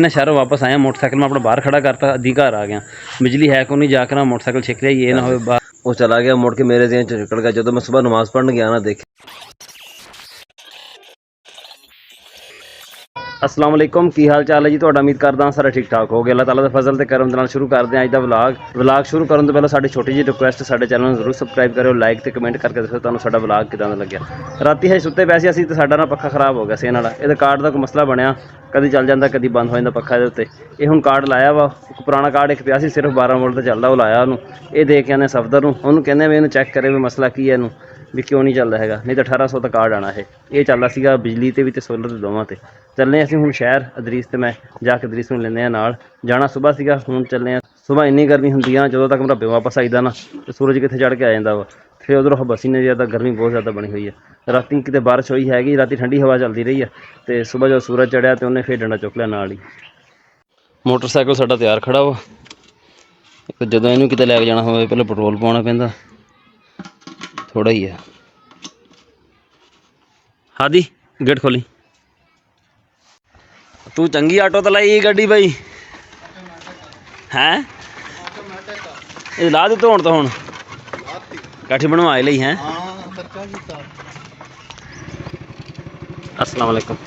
ना शहरों वापस आया, मोटरसाइकिल में अपना बाहर खड़ा करता, अधी घर आ गया। बिजली है को नहीं, जाकर ना मोटरसाइकिल छिक लिया, ये ना हो बाहर वो चला गया, मुड़ के मेरे ध्यान च निकल गया। जो मैं सुबह नमाज पढ़ने गया ना, देखे अस्सलाम वालेकुम, की हाल चाल है जी ਤੁਹਾਡਾ? उम्मीद करदा सारा ठीक ठाक हो गया। अल्लाह ताला दे फजल ते करम दे नाल शुरू करते हैं अज दा व्लॉग शुरू करन तो पहले साडी छोटी जी रिक्वेस्ट, साडे चैनल नूं जरूर सबसक्राइब करो, लाइक ते कमेंट करके दसो तुहानूं साडा व्लॉग किदां दा लग्गिया। राती है सुत्ते पैसे असीं ते साडा ना पक्खा खराब हो गया सेन वाला, इहदे कार्ड दा कोई मसला बनिया, कदी चल जांदा कदी बंद हो जांदा पक्खा इहदे उत्ते। ये हुण कार्ड लाया वा, पुराना कार्ड एक पिया सी सिर्फ 12 वोल्ट दा चलदा, वो लाया उहनूं, ये दे के आने सफदर नूं, उहनूं कहंदे भी इहनूं चैक करे भी मसला की है इहनूं भी क्यों नहीं चलदा हैगा, नहीं तो 1800 का कार्ड आना है। ये चलदा सीगा बिजली ते भी ते सोलर ते दोवां ते। चलने असीं हुण शहर अदरीस ते मैं जाके अदरीस नूं लैंदे आ नाल, जाना सुबह सीगा, हुण चलने आ। सुबह इन्नी गर्मी हुंदी आ, जदों तक मराबे वापस आईदा ना ते सूरज कित्थे चढ़ के आ जांदा वा, फिर उधरों बसी नहीं जाता, गर्मी बहुत ज़्यादा बनी हुई है। राती किते बारिश होई हैगी, राती ठंडी हवा चलती रही है, तो सुबह जो सूरज चढ़िया तो उन्हें फिर डंडा चुक लिया नाल ही। मोटरसाइकिल साडा तैयार खड़ा वा, जदों इहनूं किते लैके जाना होवे पहले पेट्रोल पाउणा पैंदा, थोड़ा ही है। हादी गेट खोली, तू चंगी आटो तो लाई गड्डी बई हैं, ये ला दित्तो हुण तो हुण काठी बनवा लई हैं। अस्सलाम वालेकुम,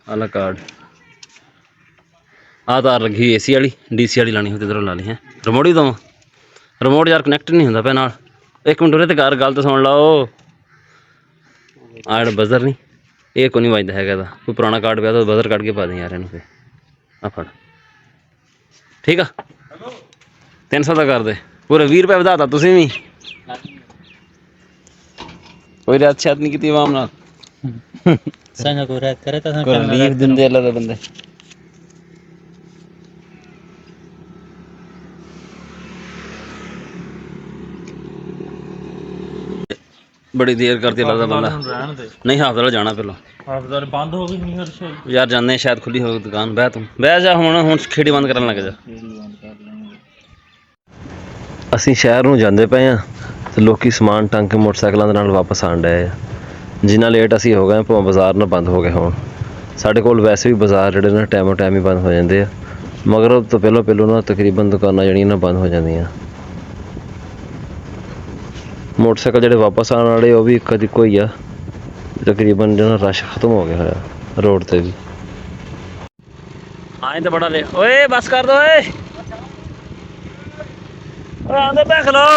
आला कार्ड आ तार लगी AC वाली, DC वाली लानी होती, इधरों ला ली है। रिमोट ही दवा, रिमोट यार कनैक्ट नहीं होंदा पे नाल। एक मिनट उरे ते कर गल तो सुन लाओ, आ बजर नहीं ये को नहीं वजदा हैगा, कोई पुराना कार्ड पिया तो बजर कट के पा दें यार इनू, आ फड़ ठीक आ। 300 का कर दे, पूरे 20 रुपये वधाता तुसीं भी, कोई रात शायद नहीं की आवाम नाल लीव दिंदे अल्लाह दे बंदे। बड़ी देर करती लगता बंदा नहीं, हाफ वाला जाना पहला बंद हो गई यार, जाने शायद खुली हो दुकान। बह तू बह जा, हुण खेड़ी बंद करन लग जा। असीं शहर नूं जांदे पए आ ते लोकी समान टंग के मोटरसाइकिलों दे नाल वापस आण डए आ। जिन्ना लेट असीं हो गए, भावें बाज़ार ना बंद हो गए होण, साडे कोल वैसे भी बाज़ार जिहड़े ना टाइमो टाइम ही बंद हो जांदे आ। मगरब तो पहलों ना तकरीबन दुकानां ਜਿਹੜੀਆਂ ना बंद हो जांदियां। मोटरसाइकिल ਜਿਹੜੇ वापस आने वाले वो भी कदी कोई आ, तकरीबन जो रश खत्म हो गया है रोड ते भी। आए तो बड़ा ले, ओए बस कर दो, आंदे पे खलो।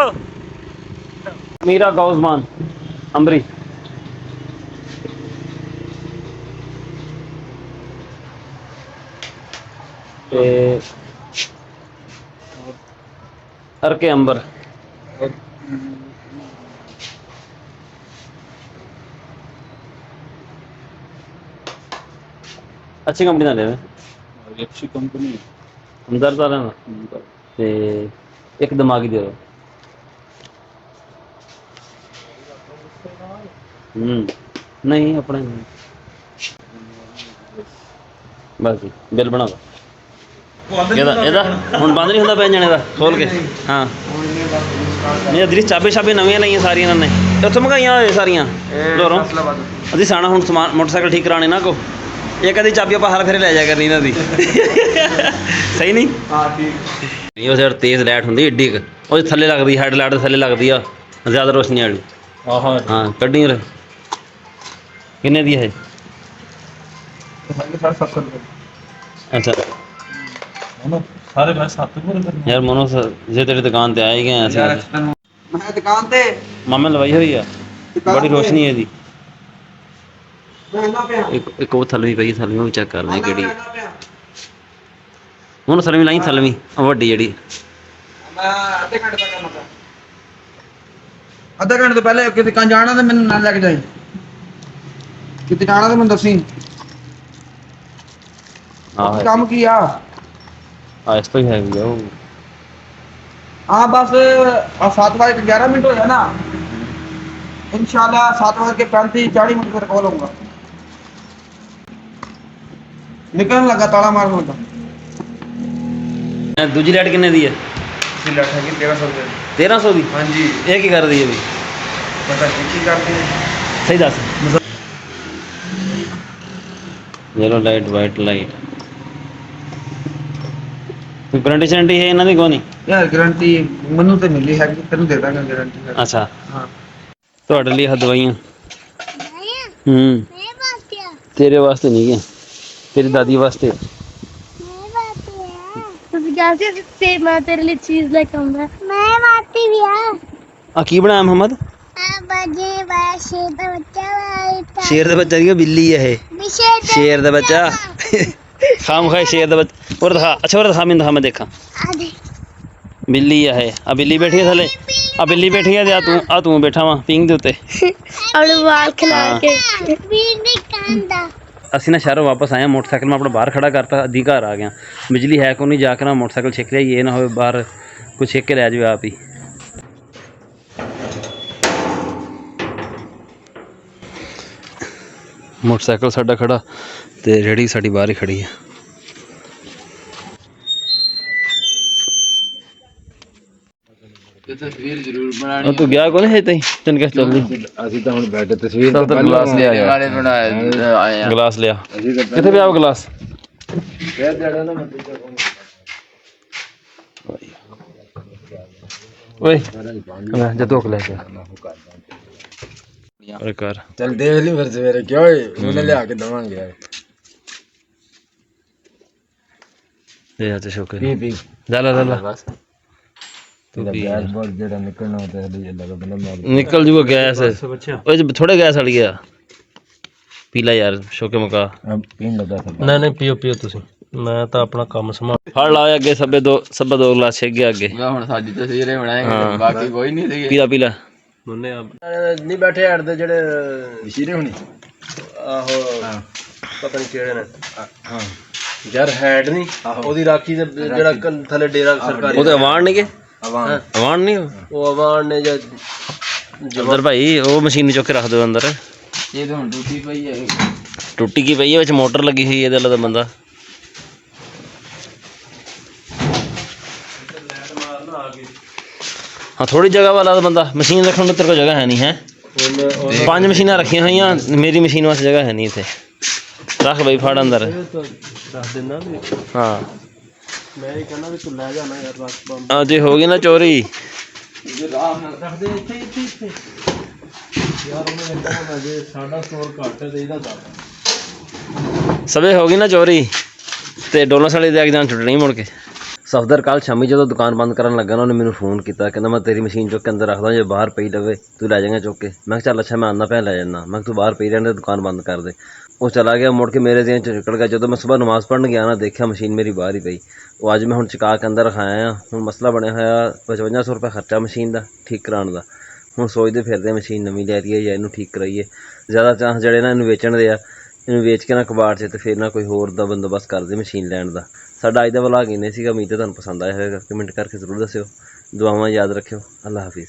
मीरा गौजमान अमरी अरके अंबर अच्छी कंपनी का ले, अच्छी कंपनी हमदर्द वाला ना, ते एक दिमागी दे दो। नहीं अपने बस जी बिल बना दो। ਇਹਦਾ ਹੁਣ ਬੰਦ ਨਹੀਂ ਹੁੰਦਾ ਪਿਆ ਜਾਣੇ ਦਾ ਖੋਲ ਕੇ। ਹਾਂ ਨਹੀਂ ਅਦਰੀ ਚਾਬੀ ਛਾਬੀ ਨਵੀਆਂ ਲਈਆਂ ਸਾਰੀਆਂ ਇਹਨਾਂ ਨੇ, ਉੱਥੋਂ ਮੰਗਾਈਆਂ ਹੋਏ ਸਾਰੀਆਂ ਲੋਰੋਂ। ਅਸੀਂ ਸਾਣਾ ਹੁਣ ਸਮਾਨ ਮੋਟਰਸਾਈਕਲ ਠੀਕ ਕਰਾਣੇ ਨਾ ਕੋ, ਇਹ ਕਦੀ ਚਾਬੀ ਆਪਾਂ ਹਰ ਫੇਰੇ ਲੈ ਜਾ ਕਰਨੀ ਇਹਨਾਂ ਦੀ ਸਹੀ ਨਹੀਂ। ਹਾਂ ਠੀਕ। ਉਹ ਸਿਰ ਤੇਜ਼ ਲਾਈਟ ਹੁੰਦੀ ਏਡੀ ਕੁ, ਉਹ ਥੱਲੇ ਲੱਗਦੀ, ਹੈਡ ਲਾਈਟ ਦੇ ਥੱਲੇ ਲੱਗਦੀ ਆ ਜ਼ਿਆਦਾ ਰੋਸ਼ਨੀ ਵਾਲੀ। ਹਾਂ ਕੱਢੀ ਉਰੇ। ਕਿੰਨੇ ਦੀ ਹੈ? अच्छा सारे मैं 7 यार मोनो जे तेरी दुकान ते आए गए हैं, मैं दुकान ते मामे लवाई हुई है, बड़ी रोशनी है दी। एक वो थलवी पई, थलवी भी चेक कर लें केड़ी हुण थलवी लाई, थलवी वड्डी जेड़ी। मैं आधे घंटे तो पहले कि दुकान जाना तो मैंने ना लेके जाई, कि जाना तो मैं दसी काम किया। हाँ इस तो ही है भैया। हाँ बस 7:11 हो जाए ना इंशाल्लाह, 7:35-40 फिर कॉल होगा। निकलने लगा ताला मार होगा। दूजी लाइट कितने दी है? दूसरी लाइट है 1300 रुपये। 1300 दी? हाँ जी। ये की कर दी है भाई? पता नहीं की करती है, सही दस। येलो लाइट वाइट लाइट कोई गारंटी शारंटी है इन्हां दी कोई नहीं यार गारंटी मनु तो मिली है कि तेन दे दांगा गारंटी। अच्छा हां ਤੁਹਾਡੇ ਲਈ ਆਹ ਦਵਾਈਆਂ तेरे वास्ते नहीं है तेरी दादी वास्ते मैं तेरे लिए चीज लेके आऊंगा। मैं मारती भी है। आ की बनाया मोहम्मद शेर दा बच्चा नहीं बिल्ली है शेर दा बच्चा खाम खाए शेर दा बच्चा और दिखा अच्छा और दिखा मैं देखा बिल्ली है आ बिल्ली बैठी है थले आ बिल्ली बैठी है आ तू बैठा वा पिंग दे उत्ते अपने बाल खिला के ਅਸੀਂ ਨਾ ਸ਼ਹਿਰੋਂ ਵਾਪਸ ਆਏ ਮੋਟਰਸਾਈਕਲ ਮੈਂ ਆਪਣਾ ਬਾਹਰ ਖੜਾ ਕਰਤਾ ਅੱਧੀ ਘਰ ਆ ਗਿਆ ਬਿਜਲੀ ਹੈ ਕੋਈ ਨਹੀਂ ਜਾ ਕੇ ਨਾ ਮੋਟਰਸਾਈਕਲ ਛਿੱਕ ਲਿਆ ਇਹ ਨਾ ਹੋਵੇ ਬਾਹਰ ਕੋਈ ਛਿੱਕ ਕੇ ਲੈ ਜਾਵੇ ਆਪ ਹੀ ਮੋਟਰਸਾਈਕਲ ਸਾਡਾ ਖੜਾ ਤੇ ਰੇਹੜੀ ਸਾਡੀ ਬਾਹਰ ਹੀ ਖੜੀ ਹੈ तस्वीर जरूर बनानी। ਤੂੰ ਗਿਆ ਕੋਨੇ ਹੈ ਤਈ ਤੈਨੂੰ ਕਿਸ ਚੱਲਦੀ ਅਸੀਂ ਤਾਂ ਹੁਣ ਬੈਠੇ ਤਸਵੀਰ ਤਾਂ ਗਲਾਸ ਲਿਆ ਯਾਰ ਵਾਲੇ ਬਣਾਏ ਆਏ ਆ। ਗਲਾਸ ਲਿਆ ਅਸੀਂ ਤਾਂ ਕਿੱਥੇ ਪਿਆ ਉਹ ਗਲਾਸ ਫੇਰ ਜੜਾ ਨਾ ਮੱਤੇ ਓਏ ਜਾ ਧੋਕ ਲੈ ਕੇ ਅਰੇ ਕਰ ਚੱਲ ਦੇਖ ਲਈ ਫਿਰ ਸਵੇਰੇ ਕਿਉਂ ਉਹਨੇ ਲਿਆ ਕੇ ਦਵਾਂਗੇ ਯਾਰ। ਇਹ ਆ ਤੇ ਸ਼ੁਕਰ ਪੀ ਪੀ ਜਾ ਲੈ ਬਸ ਤੂੰ ਇਹਦਾ ਪੀ ਗੈਸ ਬਹੁਤ ਜਿਹੜਾ ਨਿਕਲਣਾ ਹੁੰਦਾ ਹੈ ਇਹ ਲੱਗਾ ਬੰਦਾ ਮਾਰ ਨਿਕਲ ਜੂਗਾ ਗੈਸ ਉਹ ਚ ਥੋੜੇ ਗੈਸ ਵਾਲੀ ਗਿਆ ਪੀਲਾ ਯਾਰ ਸ਼ੋਕੇ ਮੁਕਾ ਪੀਣ ਲੱਗਾ ਸੀ। नहीं पियो तुसी मैं तो अपना काम संभाल ਫੜ ਲਾ ਅੱਗੇ ਸਭੇ ਦੋ ਗਲਾਸ ਛੇਕ ਗਿਆ ਅੱਗੇ ਮੈਂ ਹੁਣ ਸਾਡੀ ਤਸਵੀਰੇ ਹਾਂ। ਬਣਾਏਗੇ ਬਾਕੀ ਕੋਈ ਨਹੀਂ ਸੀਗੇ। ਪੀਲਾ मुन्ने अब ਨਹੀਂ ਬੈਠੇ ਹਟਦੇ ਜਿਹੜੇ ਵਸ਼ੀਰੇ ਹੋਣੀ आहो ਹਾਂ पता नहीं केड़े ने ਹਾਂ यार हैड नहीं ओदी राखी ते जेड़ा थले डेरा सरकारी ਉਹ ਤੇ ਅਵਾਨ ਨਹੀਂ ਕਿ ਆਵਾਂ ਅਵਾਨ ਨਹੀਂ वो अवान ने जा ਅੰਦਰ ਭਾਈ ਉਹ ਮਸ਼ੀਨ ਚੁੱਕ ਕੇ ਰੱਖ ਦਿਓ ਅੰਦਰ ਇਹ ਤਾਂ ਹੁਣ ਟੁੱਟੀ ਪਈ ਹੈ। ਟੁੱਟੀ ਕੀ ਪਈ ਹੈ ਵਿੱਚ ਮੋਟਰ ਲੱਗੀ ਹੋਈ ਇਹਦੇ ਵਾਲਾ ਤਾਂ ਬੰਦਾ ਹਾਂ ਥੋੜੀ ਜਗ੍ਹਾ ਵਾਲਾ ਤਾਂ ਬੰਦਾ ਮਸ਼ੀਨ ਰੱਖਣ ਨੂੰ ਤੇਰੇ ਕੋਲ ਜਗ੍ਹਾ ਹੈ ਨਹੀਂ ਹੈ 5 ਮਸ਼ੀਨਾਂ ਰੱਖੀਆਂ ਹੋਈਆਂ ਮੇਰੀ ਮਸ਼ੀਨ ਵਾਸਤੇ ਜਗ੍ਹਾ ਹੈ ਨਹੀਂ ਇੱਥੇ ਰੱਖ ਬਈ ਫੜ ਅੰਦਰ रख देना भी ਹਾਂ मैं ही कहना भी तू ले जाना यार रख बम ਆ ਜੇ ਹੋ ਗਈ ਨਾ ਚੋਰੀ रख दे इथे इथे इथे यार मैं कहना मैं जे साडा स्टोर घट है ते इदा दस ਸਵੇ ਹੋ ਗਈ ਨਾ ਚੋਰੀ ਤੇ ਡੋਲਰ ਸਾਲੇ ਦੇ ਐਗਜ਼ਾਮ ਛੁੱਟਣੀ ਮੁੜ ਕੇ ਸਫਦਰ ਕੱਲ ਸ਼ਾਮੀ ਜਦੋਂ ਦੁਕਾਨ ਬੰਦ ਕਰਨ ਲੱਗਾ ਨਾ ਉਹਨੇ ਮੈਨੂੰ ਫੋਨ ਕੀਤਾ ਕਹਿੰਦਾ ਮੈਂ ਤੇਰੀ ਮਸ਼ੀਨ ਚੁੱਕ ਕੇ ਅੰਦਰ ਰੱਖਦਾ ਜੇ ਬਾਹਰ ਪਈ ਲਵੇ ਤੂੰ ਲੈ ਜਾਏਗਾ ਚੁੱਕ ਕੇ ਮੈਂ ਕਿਹਾ ਚੱਲ ਅੱਛਾ ਮੈਂ ਆਉਂਦਾ ਪਿਆ ਲੈ ਜਾਂਦਾ ਮੈਂ ਕਿਹਾ ਤੂੰ ਬਾਹਰ ਪਈ ਰਹਿਣ ਦੇ ਦੁਕਾਨ ਬੰਦ ਕਰ ਦੇ ਉਹ ਚਲਾ ਗਿਆ ਮੁੜ ਕੇ ਮੇਰੇ ਜ਼ਿਹਨ 'ਚ ਨਿਕਲ ਗਿਆ ਜਦੋਂ ਮੈਂ ਸਵੇਰ ਨਮਾਜ਼ ਪੜ੍ਹਨ ਗਿਆ ਨਾ ਦੇਖਿਆ ਮਸ਼ੀਨ ਮੇਰੀ ਬਾਹਰ ਹੀ ਪਈ ਉਹ ਅੱਜ ਮੈਂ ਹੁਣ ਚੁਕਾ ਕੇ ਅੰਦਰ ਰਖਾਇਆ ਆ ਹੁਣ ਮਸਲਾ ਬਣਿਆ ਹੋਇਆ 5500 ਰੁਪਏ ਖਰਚਾ ਮਸ਼ੀਨ ਦਾ ਠੀਕ ਕਰਾਉਣ ਦਾ ਹੁਣ ਸੋਚਦੇ ਫਿਰਦੇ ਮਸ਼ੀਨ ਨਵੀਂ ਲੈ ਲਈਏ ਜਾਂ ਇਹਨੂੰ ਠੀਕ ਕਰਾਈਏ ਜ਼ਿਆਦਾ ਚਾਂਸ ਜਿਹੜੇ ਨਾ ਇਹਨੂੰ ਵੇਚਣ ਦੇ ਆ ਇਹਨੂੰ ਵੇਚ ਕੇ ਨਾ ਕਬਾੜ 'ਚ ਤੇ ਫਿਰ ਨਾ ਕੋਈ ਹੋਰ ਦਾ ਬੰਦੋਬਸਤ ਕਰਦੇ ਮਸ਼ੀਨ ਲੈਣ ਦਾ ਸਾਡਾ ਅੱਜ ਦਾ ਵਲੌਗ ਇੰਨੇ ਸੀਗਾ ਉਮੀਦ ਹੈ ਤੁਹਾਨੂੰ ਪਸੰਦ ਆਇਆ ਹੋਵੇਗਾ ਕਮੈਂਟ ਕਰਕੇ ਜ਼ਰੂਰ ਦੱਸਿਓ ਦੁਆਵਾਂ ਯਾਦ ਰੱਖਿਓ ਅੱਲਾ ਹਾਫਿਜ਼।